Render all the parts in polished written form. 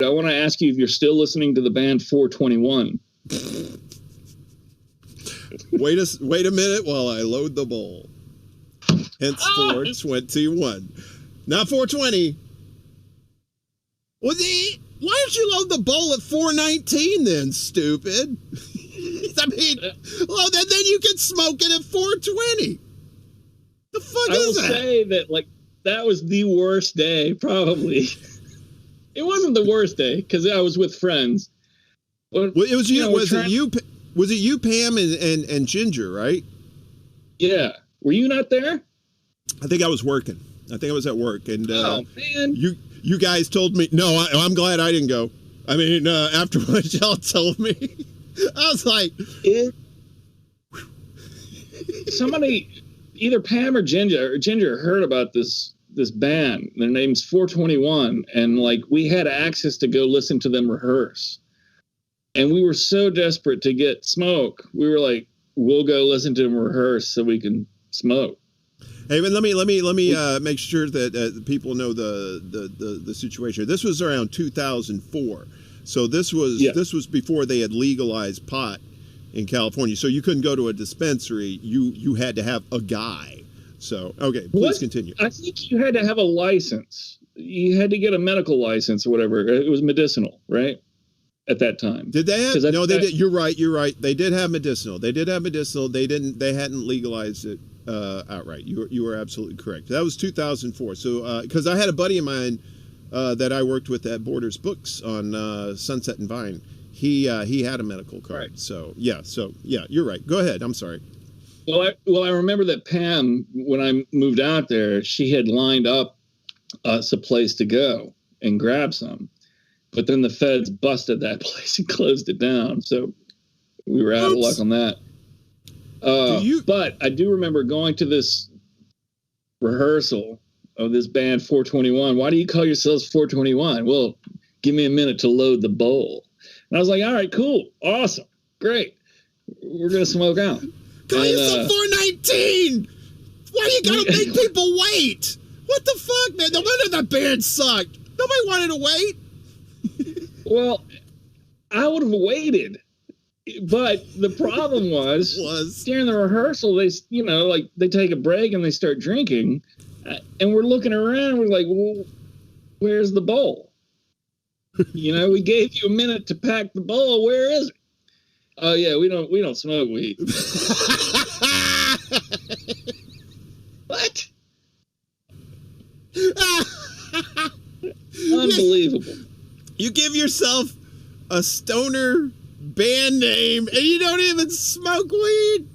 I want to ask you if you're still listening to the band 421. Wait a minute while I load the bowl. Hence 421. Not 420. Well, why don't you load the bowl at 419 then, stupid? I mean, well, then you can smoke it at 420. The fuck I is will that? say that, that was the worst day, probably. It wasn't the worst day, because I was with friends. But, well, it was you. Was it you, Pam, and Ginger, right? Yeah. Were you not there? I think I was working. I think I was at work, and oh man, you guys told me. No, I'm glad I didn't go. I mean, after what y'all told me, I was like, somebody, either Pam or Ginger heard about this band. Their name's 421, and we had access to go listen to them rehearse. And we were so desperate to get smoke. We were like, we'll go listen to them rehearse so we can smoke. Hey, but let me make sure that people know the situation. This was around 2004, so this was before they had legalized pot in California. So you couldn't go to a dispensary. You had to have a guy. So okay, please continue. I think you had to have a license. You had to get a medical license or whatever. It was medicinal, right? At that time. Did they have? No, they did. You're right. They did have medicinal. They hadn't legalized it outright. You were absolutely correct. That was 2004. So because I had a buddy of mine that I worked with at Borders Books on Sunset and Vine. He had a medical card. Right. So yeah, you're right. Go ahead. I'm sorry. Well, I remember that Pam, when I moved out there, she had lined up us a place to go and grab some. But then the feds busted that place and closed it down. So we were out of luck on that. But I do remember going to this rehearsal of this band 421. Why do you call yourselves 421? Well, give me a minute to load the bowl. And I was like, all right, cool. Awesome. Great. We're going to smoke out. Call yourself 419. Why you got to make people wait? What the fuck, man? No wonder that band sucked. Nobody wanted to wait. Well, I would have waited, but the problem was during the rehearsal, they take a break and they start drinking, and we're looking around. We're like, well, where's the bowl? We gave you a minute to pack the bowl. Where is it? Oh yeah, we don't smoke weed. What? Unbelievable. You give yourself a stoner band name and you don't even smoke weed?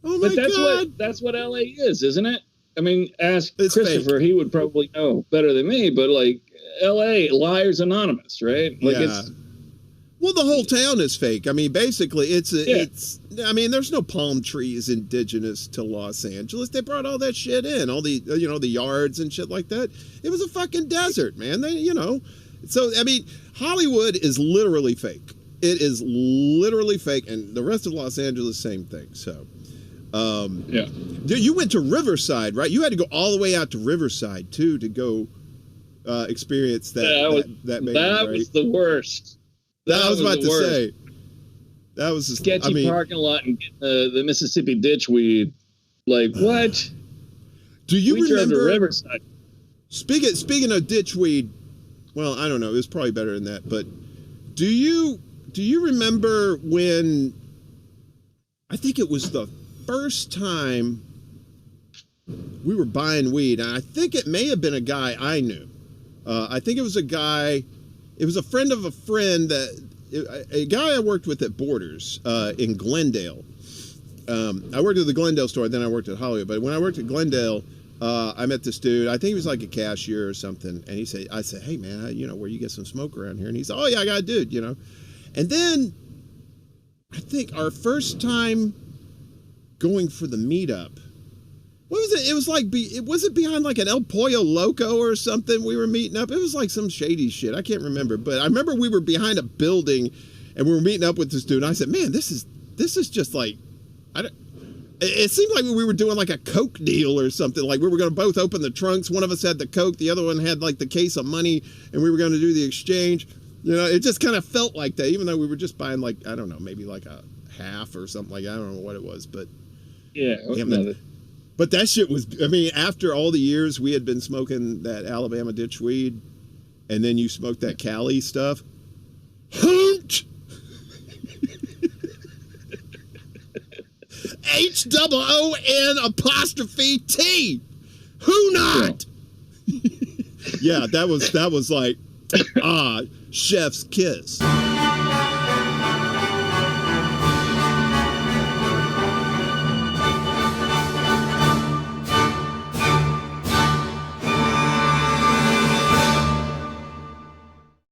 Oh my God. That's what LA is, isn't it? I mean, ask it's Christopher, fake. He would probably know better than me, but LA, Liars Anonymous, right? Well, the whole town is fake. I mean, basically, I mean, there's no palm trees indigenous to Los Angeles. They brought all that shit in, all the, the yards and shit like that. It was a fucking desert, man. So, I mean, Hollywood is literally fake. It is literally fake. And the rest of Los Angeles, same thing. So, yeah. You went to Riverside, right? You had to go all the way out to Riverside, too, to go experience that band, that right? was the worst. I was about to say. That was just sketchy parking lot and getting the Mississippi ditch weed. What? Do you remember drove to Riverside? Speaking of ditch weed, well, I don't know. It was probably better than that. But do you remember when? I think it was the first time we were buying weed, and I think it may have been a guy I knew. I think it was a guy. It was a friend of a friend a guy I worked with at Borders in Glendale. I worked at the Glendale store, then I worked at Hollywood. But when I worked at Glendale, I met this dude. I think he was like a cashier or something. And I said, hey man, where you get some smoke around here? And he said, oh yeah, I got a dude, And then I think our first time going for the meetup, what was it? It was was it behind like an El Pollo Loco or something? We were meeting up. It was like some shady shit. I can't remember, but I remember we were behind a building and we were meeting up with this dude. And I said, man, this is just like, it seemed like we were doing like a Coke deal or something. Like we were going to both open the trunks. One of us had the Coke, the other one had like the case of money, and we were going to do the exchange. You know, it just kind of felt like that, even though we were just buying like, I don't know, maybe like a half or something like that. I don't know what it was, but yeah. But that shit was, I mean, after all the years we had been smoking that Alabama ditch weed, and then you smoked that Cali stuff. Hoot! HOON''T. Who not? Yeah, that was like, chef's kiss.